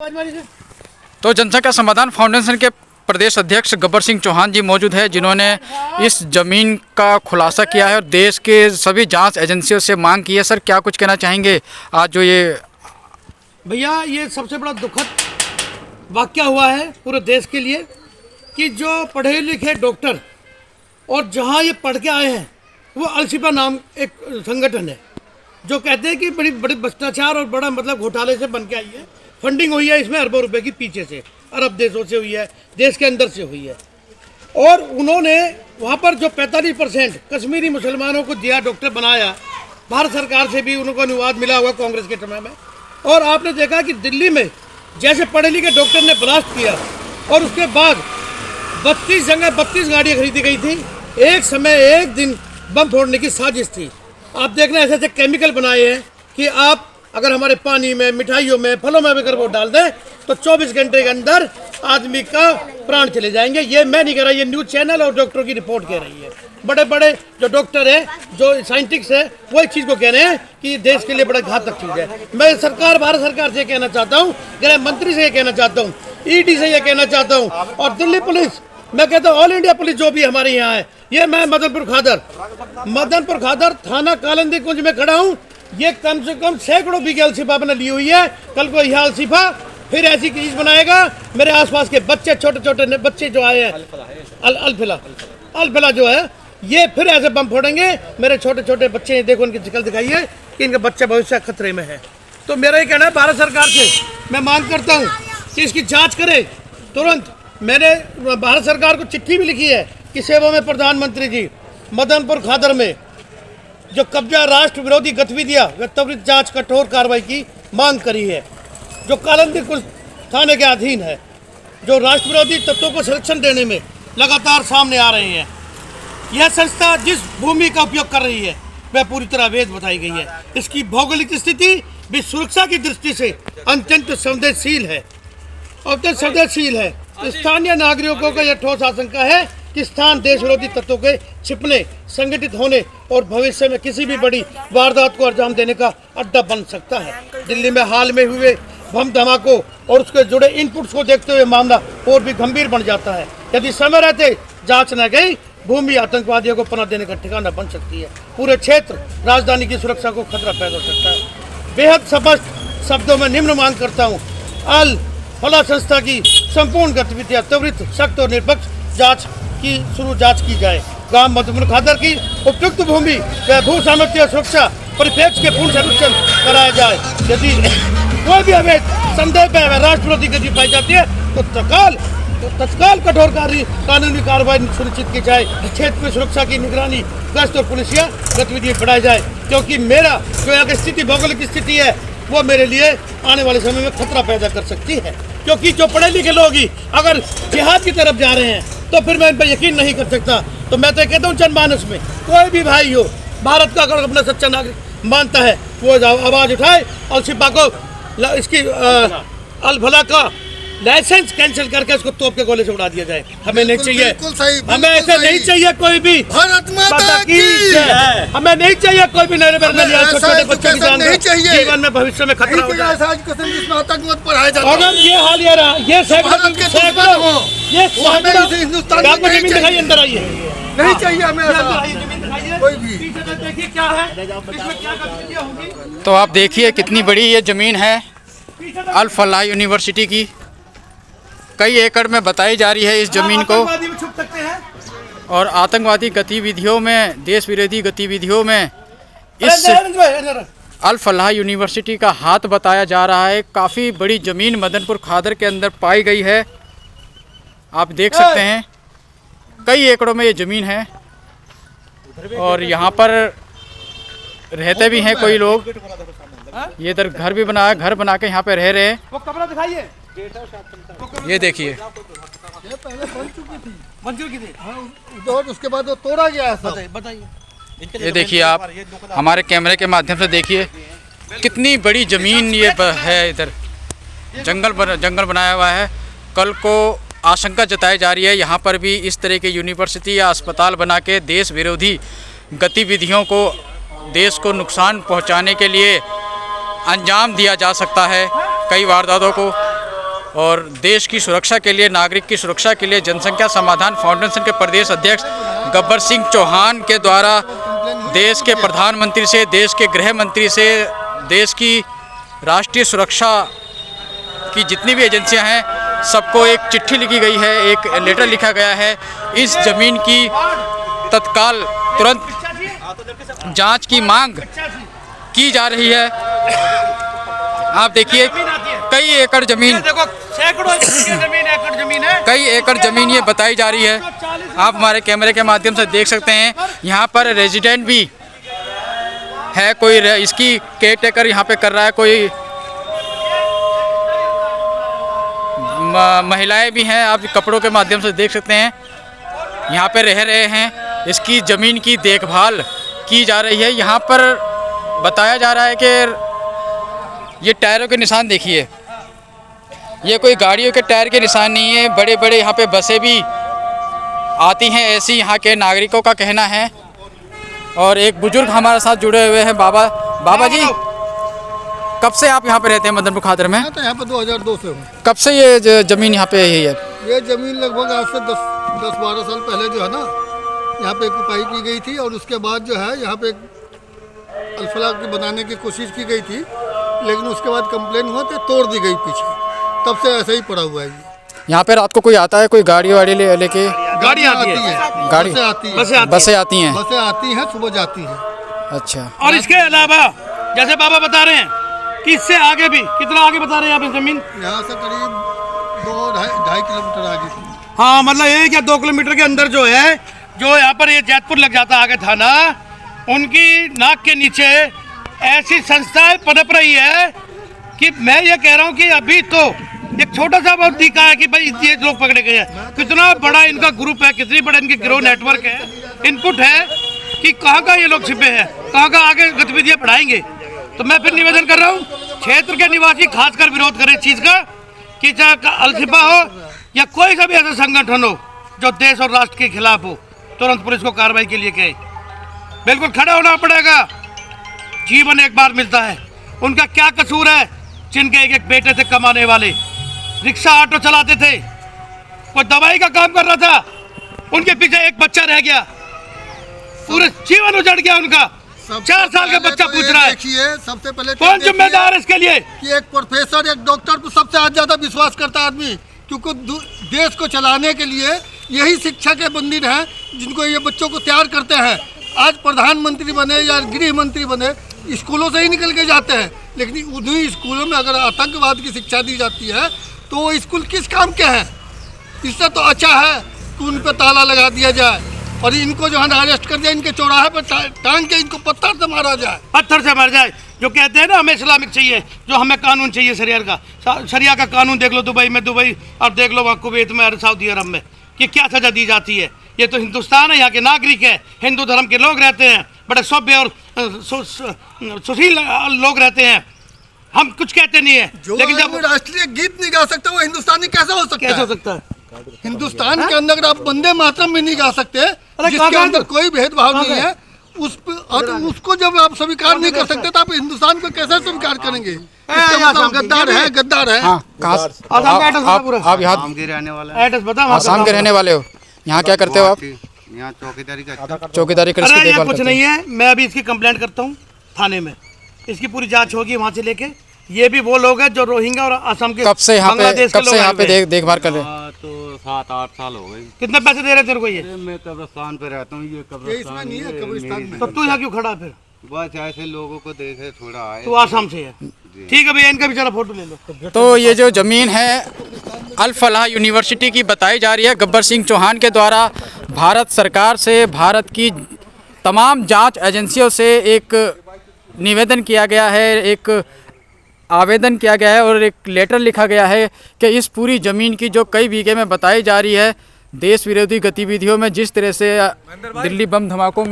तो जनसंख्या समाधान फाउंडेशन के प्रदेश अध्यक्ष गब्बर सिंह चौहान जी मौजूद है, जिन्होंने इस ज़मीन का खुलासा किया है और देश के सभी जांच एजेंसियों से मांग की है। सर, क्या कुछ कहना चाहेंगे आज जो ये भैया, ये सबसे बड़ा दुखद वाक़या हुआ है पूरे देश के लिए कि जो पढ़े लिखे डॉक्टर और जहाँ ये पढ़ के आए हैं वो अलसिफा नाम एक संगठन है जो कहते हैं कि बड़ी बड़ी भ्रष्टाचार और बड़ा मतलब घोटाले से बन के आई है। फंडिंग हुई है इसमें अरबों रुपए की, पीछे से अरब देशों से हुई है, देश के अंदर से हुई है। और उन्होंने वहाँ पर जो 45% कश्मीरी मुसलमानों को दिया, डॉक्टर बनाया, भारत सरकार से भी उनको अनुवाद मिला हुआ कांग्रेस के समय में। और आपने देखा कि दिल्ली में जैसे पढ़े लिखे डॉक्टर ने ब्लास्ट किया और उसके बाद 32 जगह 32 गाड़ियाँ खरीदी गई थी। एक समय एक दिन बम फोड़ने की साजिश थी। आप देखना ऐसे ऐसे केमिकल बनाए हैं कि आप अगर हमारे पानी में, मिठाइयों में, फलों में अगर वो डाल दें तो 24 घंटे के अंदर आदमी का प्राण चले जाएंगे। ये मैं नहीं कह रहा, ये न्यूज़ चैनल और डॉक्टरों की रिपोर्ट कह रही है। बड़े बड़े जो डॉक्टर है, जो साइंटिस्ट है, वो इस चीज़ को कह रहे हैं कि देश के लिए बड़ा घातक चीज़ है। मैं सरकार, भारत सरकार से कहना चाहता हूँ, गृह मंत्री से ये कहना चाहता हूँ, ईडी से ये कहना चाहता हूँ और दिल्ली पुलिस, मैं कहता हूँ ऑल इंडिया पुलिस जो भी हमारे यहाँ है। ये मैं मदनपुर खादर थाना कालंदी कुंज में खड़ा हूँ। ये कम से कम सैकड़ों बीघे अलसिफा अपने ली हुई है। कल को यह अलसिफा फिर ऐसी चीज बनाएगा। मेरे आसपास के बच्चे, छोटे छोटे बच्चे जो आए हैं, अलफिला जो है, ये फिर ऐसे बम फोड़ेंगे। मेरे छोटे छोटे बच्चे, देखो उनकी शक्ल दिखाइए कि इनका बच्चा भविष्य खतरे में है। तो मेरा ये कहना है, भारत सरकार से मैं मांग करता हूँ कि इसकी जाँच करे तुरंत। मैंने भारत सरकार को चिट्ठी भी लिखी है कि सेवा में प्रधानमंत्री जी, मदनपुर खादर में जो कब्जा राष्ट्र विरोधी गतिविधियां, त्वरित जांच, कठोर कार्रवाई की मांग करी है। जो कालंदी कुंज थाने के अधीन है, जो राष्ट्र विरोधी तत्वों को संरक्षण देने में लगातार सामने आ रहे हैं। यह संस्था जिस भूमि का उपयोग कर रही है वह पूरी तरह अवैध बताई गई है। इसकी भौगोलिक स्थिति भी सुरक्षा की दृष्टि से अत्यंत संवेदनशील है। स्थानीय नागरिकों का यह ठोस आशंका है कि स्थान देश विरोधी तत्वों के छिपने, संगठित होने और भविष्य में किसी भी बड़ी वारदात को अंजाम देने का अड्डा बन सकता है। दिल्ली में हाल में हुए बम धमाकों और उसके जुड़े इनपुट्स को देखते हुए मामला और भी गंभीर बन जाता है। यदि समय रहते जांच न गई, भूमि आतंकवादियों को पनाह देने का ठिकाना बन सकती है। पूरे क्षेत्र, राजधानी की सुरक्षा को खतरा पैदा हो सकता है। बेहद स्पष्ट शब्दों में निम्न मांग करता हूँ, अल फला संस्था की संपूर्ण गतिविधियां त्वरित, सख्त और निष्पक्ष जांच की जाए। गांव मदनपुर खादर की उपयुक्त भूमि व भू सामर्थ्य सुरक्षा परिप्रेक्ष्य के पूर्ण सर्वेक्षण कराया जाए। यदि कोई भी अवैध संदेह में राष्ट्र विरोधी गति पाई जाती है तो तत्काल कठोर कानूनी कार्रवाई सुनिश्चित की जाए। क्षेत्र में सुरक्षा की निगरानी, गश्त और पुलिसिया गतिविधियाँ बढ़ाई जाए, क्योंकि मेरा जो यहाँ की स्थिति, भौगोलिक स्थिति है, वो मेरे लिए आने वाले समय में खतरा पैदा कर सकती है। क्योंकि जो पढ़े लिखे लोग ही अगर जिहाद की तरफ जा रहे हैं तो फिर मैं इन पर यकीन नहीं कर सकता। तो मैं तो कहता हूँ, जनमानस में कोई भी भाई हो, भारत का अगर अपना सच्चा नागरिक मानता है, वो आवाज़ उठाए और अलसिफा को इसकी अलफला का लाइसेंस कैंसिल करके उसको तोप के गोले से उड़ा दिया जाए। हमें नहीं चाहिए, हमें ऐसे नहीं चाहिए कोई भी। भारत माता की जय। हमें नहीं चाहिए कोई भी नए छोटे बच्चों की जान जीवन में भविष्य में खतरा हो जाए। अगर ये हाल ये रहा, ये सैकड़ों जमीन दिखाइए, अंदर आइए, नहीं चाहिए हमें कोई भी। देखिए क्या है, इसमें क्या गतिविधियां होंगी। तो आप देखिए कितनी बड़ी ये ज़मीन है अल फलाह यूनिवर्सिटी की। कई एकड़ में बताई जा रही है इस ज़मीन को, और आतंकवादी गतिविधियों में, देश विरोधी गतिविधियों में इस अल फलाह यूनिवर्सिटी का हाथ बताया जा रहा है। काफ़ी बड़ी ज़मीन मदनपुर खादर के अंदर पाई गई है। आप देख सकते हैं कई एकड़ों में ये ज़मीन है, और यहाँ पर रहते भी हैं कोई लोग। ये इधर घर भी बनाया, घर बना के यहाँ पे रह रहे हैं। वो कमरा दिखाइए, ये देखिए, ये पहले बन चुकी थी। हाँ, उसके बाद वो तोड़ा गया है। बताइए। ये देखिए, आप हमारे कैमरे के माध्यम से देखिए कितनी बड़ी ज़मीन ये है। इधर जंगल बनाया हुआ है। कल को आशंका जताई जा रही है यहाँ पर भी इस तरह के यूनिवर्सिटी या अस्पताल बना के देश विरोधी गतिविधियों को, देश को नुकसान पहुँचाने के लिए अंजाम दिया जा सकता है, कई वारदातों को। और देश की सुरक्षा के लिए, नागरिक की सुरक्षा के लिए जनसंख्या समाधान फाउंडेशन के प्रदेश अध्यक्ष गब्बर सिंह चौहान के द्वारा देश के प्रधानमंत्री से, देश के गृह मंत्री से, देश की राष्ट्रीय सुरक्षा की जितनी भी एजेंसियां हैं सबको एक चिट्ठी लिखी गई है, एक लेटर लिखा गया है। इस ज़मीन की तत्काल तुरंत जांच की मांग की जा रही है। आप देखिए कई एकड़ ज़मीन, देखो सैकड़ों एकड़ ज़मीन है, कई एकड़ ज़मीन ये बताई जा रही है। आप हमारे कैमरे के माध्यम से देख सकते हैं। यहाँ पर रेजिडेंट भी है, कोई इसकी केयर टेकर यहाँ पे कर रहा है, कोई महिलाएं भी हैं। आप कपड़ों के माध्यम से देख सकते हैं, यहाँ पे रह रहे हैं। इसकी ज़मीन की देखभाल की जा रही है। यहाँ पर बताया जा रहा है कि ये टायरों के निशान देखिए, ये कोई गाड़ियों के टायर के निशान नहीं है, बड़े बड़े यहाँ पे बसें भी आती हैं, ऐसी यहाँ के नागरिकों का कहना है। और एक बुजुर्ग हमारे साथ जुड़े हुए हैं। बाबा जी, कब से आप यहाँ पे रहते हैं मदनपुर खादर में? मैं तो यहाँ पे 2002 से हूँ। कब से ये ज़मीन यहाँ पे यही है? ये ज़मीन लगभग आज से 10-12 साल पहले जो है ना, यहाँ पे कुपाई की गई थी और उसके बाद जो है यहाँ पे अल्फला की बनाने की कोशिश की गई थी, लेकिन उसके बाद कंप्लेन हुआ तो तोड़ दी गई पीछे। तब से ऐसे ही पड़ा हुआ है। यहाँ पे रात को कोई आता है, कोई गाड़ी वाड़ी लेके? गाड़ी आती है, गाड़ी बसें आती हैं, बसें आती हैं, बसें आती हैं, सुबह जाती हैं। अच्छा। और इसके अलावा जैसे बाबा बता रहे हैं कि इससे आगे भी कितना आगे बता रहे हैं आप ज़मीन? यहाँ से करीब 2-2.5 किलोमीटर आगे थी। हाँ, मतलब ये क्या 2 किलोमीटर के अंदर जो है, जो यहाँ पर ये जैतपुर लग जाता आगे थाना, उनकी नाक के नीचे ऐसी संस्थाएं पनप रही है कि मैं ये कह रहा हूँ कि अभी तो एक छोटा सा बहुत दिखा है कि भाई ये लोग पकड़े गए हैं। कितना बड़ा इनका ग्रुप है, कितनी बड़ा इनके गिरोह नेटवर्क है, इनपुट है कि कहाँ ये लोग छिपे हैं, कहाँ आगे गतिविधियाँ बढ़ाएंगे। तो मैं फिर निवेदन कर रहा हूँ, क्षेत्र के निवासी खासकर विरोध करें इस चीज़ का कि चाहे अल्फिपा हो या कोई सा भी ऐसा संगठन हो जो देश और राष्ट्र के खिलाफ हो, तुरंत पुलिस को कार्रवाई के लिए कहे। बिल्कुल खड़ा होना पड़ेगा। जीवन एक बार मिलता है। उनका क्या कसूर है जिनके एक एक बेटे थे कमाने वाले, रिक्शा ऑटो चलाते थे, कोई दवाई का काम कर रहा था, उनके पीछे एक बच्चा रह गया, पूरे जीवन उजड़ गया उनका। 4 साल का बच्चा पूछ रहा है। देखिए, सबसे पहले कौन जिम्मेदार है इसके लिए? कि एक प्रोफेसर, एक डॉक्टर को सबसे ज्यादा विश्वास करता आदमी, क्योंकि देश को चलाने के लिए यही शिक्षा के मंदिर हैं जिनको ये बच्चों को तैयार करते हैं। आज प्रधानमंत्री बने या गृह मंत्री बने, स्कूलों से ही निकल के जाते हैं, लेकिन उन्हीं स्कूलों में अगर आतंकवाद की शिक्षा दी जाती है तो वो स्कूल किस काम के हैं? इससे तो अच्छा है कि उन पर ताला लगा दिया जाए और इनको जो है ना अरेस्ट कर दिया, इनके चौराहे पर टांग के इनको पत्थर से मारा जाए। पत्थर से मार जाए। जो कहते हैं ना हमें इस्लामिक चाहिए, जो हमें कानून चाहिए शरिया का, शरिया का कानून देख लो दुबई में, दुबई और देख लो वहाँ कुवैत में और सऊदी अरब में कि क्या सजा दी जाती है। ये तो हिंदुस्तान है, यहाँ के नागरिक है, हिंदू धर्म के लोग रहते हैं, बड़े सभ्य और सुशील लोग रहते हैं। हम कुछ कहते नहीं है, लेकिन जब राष्ट्रीय गीत नहीं गा सकते वो हिंदुस्तानी कैसे हो सकता है? कैसे हो सकता है? हिंदुस्तान के अंदर आप वंदे मातरम भी नहीं गा सकते, जिसके अंदर कोई भेदभाव नहीं है। उसको जब आप स्वीकार नहीं कर सकते तो आप हिंदुस्तान को कैसे स्वीकार करेंगे? गद्दार है, गद्दार है। आप यहाँ आसाम के रहने वाले हो? यहाँ क्या करते हो आप? यहाँ चौकीदारी कर अरे यहाँ कुछ नहीं है। मैं अभी इसकी कंप्लेंट करता हूँ थाने में, इसकी पूरी जांच होगी वहाँ से लेके। ये भी वो लोग हैं जो रोहिंग्या और असम के, कब से यहाँ पे देखभाल कर रहे हैं? तो 7-8 साल हो गए। कितने पैसे दे रहे तेरे को? ये मैं कब्रिस्तान पे रहता हूँ, ये इसमें नहीं है कब्रिस्तान में। तो तू यहाँ क्यों खड़ा फिर? बस ऐसे लोगों को देखे थोड़ा आए। तू आसाम से है? ठीक है भैया, इनका भी चला फोटो ले लो। तो ये जो ज़मीन है अल फलाह यूनिवर्सिटी की बताई जा रही है, गब्बर सिंह चौहान के द्वारा भारत सरकार से, भारत की तमाम जांच एजेंसियों से एक निवेदन किया गया है, एक आवेदन किया गया है और एक लेटर लिखा गया है कि इस पूरी ज़मीन की जो कई बीघे में बताई जा रही है देश विरोधी गतिविधियों में, जिस तरह से दिल्ली बम धमाकों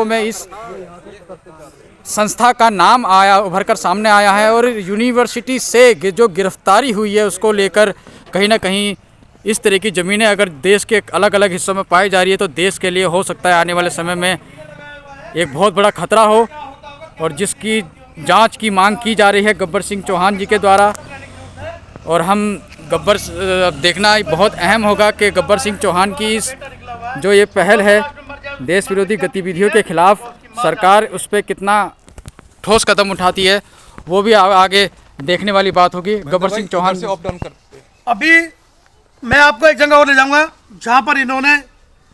में इस संस्था का नाम आया, उभर कर सामने आया है, और यूनिवर्सिटी से जो गिरफ्तारी हुई है उसको लेकर कहीं ना कहीं इस तरह की ज़मीनें अगर देश के अलग अलग हिस्सों में पाई जा रही है तो देश के लिए हो सकता है आने वाले समय में एक बहुत बड़ा खतरा हो, और जिसकी जांच की मांग की जा रही है गब्बर सिंह चौहान जी के द्वारा। और हम देखना बहुत अहम होगा कि गब्बर सिंह चौहान की इस जो ये पहल है देश विरोधी गतिविधियों के खिलाफ सरकार उस पर कितना ठोस कदम उठाती है, वो भी आगे देखने वाली बात होगी। गब्बर सिंह चौहान से ऑफ डाउन करते। अभी मैं आपको एक जगह और ले जाऊंगा जहां पर इन्होंने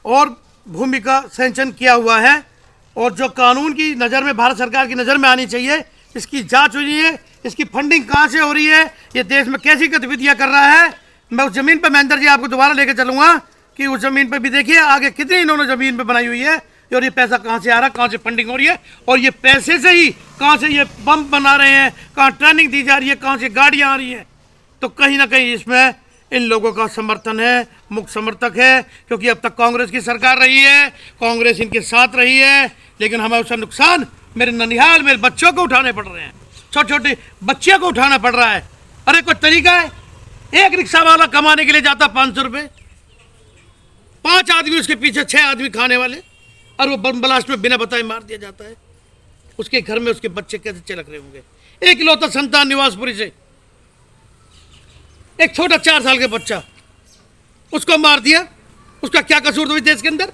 और भूमि का सेंक्शन किया हुआ है और जो कानून की नज़र में, भारत सरकार की नज़र में आनी चाहिए, इसकी जांच हुई है, इसकी फंडिंग कहां से हो रही है, ये देश में कैसी गतिविधियां कर रहा है। मैं उस ज़मीन पर महेंद्र जी आपको दोबारा लेकर चलूँगा कि उस ज़मीन पर भी देखिए आगे कितनी इन्होंने ज़मीन पर बनाई हुई है और ये पैसा कहाँ से आ रहा है, कहाँ से फंडिंग हो रही है और ये पैसे से ही कहाँ से ये पंप बना रहे हैं, कहाँ ट्रेनिंग दी जा रही है, कहाँ से गाड़ियाँ आ रही हैं। तो कहीं ना कहीं इसमें इन लोगों का समर्थन है, मुख्य समर्थक है, क्योंकि अब तक कांग्रेस की सरकार रही है, कांग्रेस इनके साथ रही है, लेकिन हमें उसका नुकसान मेरे ननिहाल मेरे बच्चों को उठाने पड़ रहे हैं, छोटे छोटे बच्चियों को उठाना पड़ रहा है। अरे कोई तरीका है? एक रिक्शा वाला कमाने के लिए जाता 500 रुपये, 5 आदमी उसके पीछे 6 आदमी खाने वाले, और वो बम ब्लास्ट में बिना बताए मार दिया जाता है। उसके घर में उसके बच्चे कैसे चिलक रहे होंगे। एक इकलौता संतान निवासपुरी से एक छोटा 4 साल का बच्चा, उसको मार दिया। उसका क्या कसूर था इस देश के अंदर?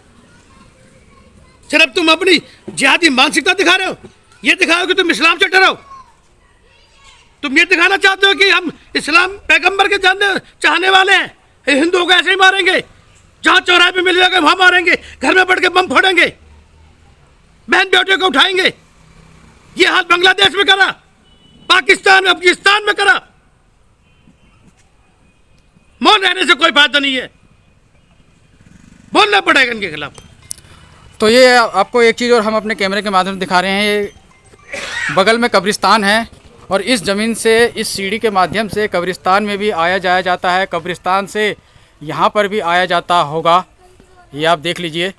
सिर्फ तुम अपनी जिहादी मानसिकता दिखा रहे हो, ये दिखाओ कि तुम इस्लाम से डरो। तुम ये दिखाना चाहते हो कि हम इस्लाम पैगंबर के चाहने वाले हैं, हिंदुओं को ऐसे ही मारेंगे, जहां चौराहे पे मिल जाएगा वहां मारेंगे, घर में बैठ के बम फोड़ेंगे, बहन बेटे को उठाएंगे। ये हाल बांग्लादेश में करा, पाकिस्तान में, अफगानिस्तान में करा। मौन रहने से कोई फायदा नहीं है, बोलना पड़ेगा इनके खिलाफ। तो ये आपको एक चीज़ और हम अपने कैमरे के माध्यम से दिखा रहे हैं। ये बगल में कब्रिस्तान है और इस ज़मीन से, इस सीढ़ी के माध्यम से कब्रिस्तान में भी आया जाया जाता है, कब्रिस्तान से यहाँ पर भी आया जाता होगा। ये आप देख लीजिए।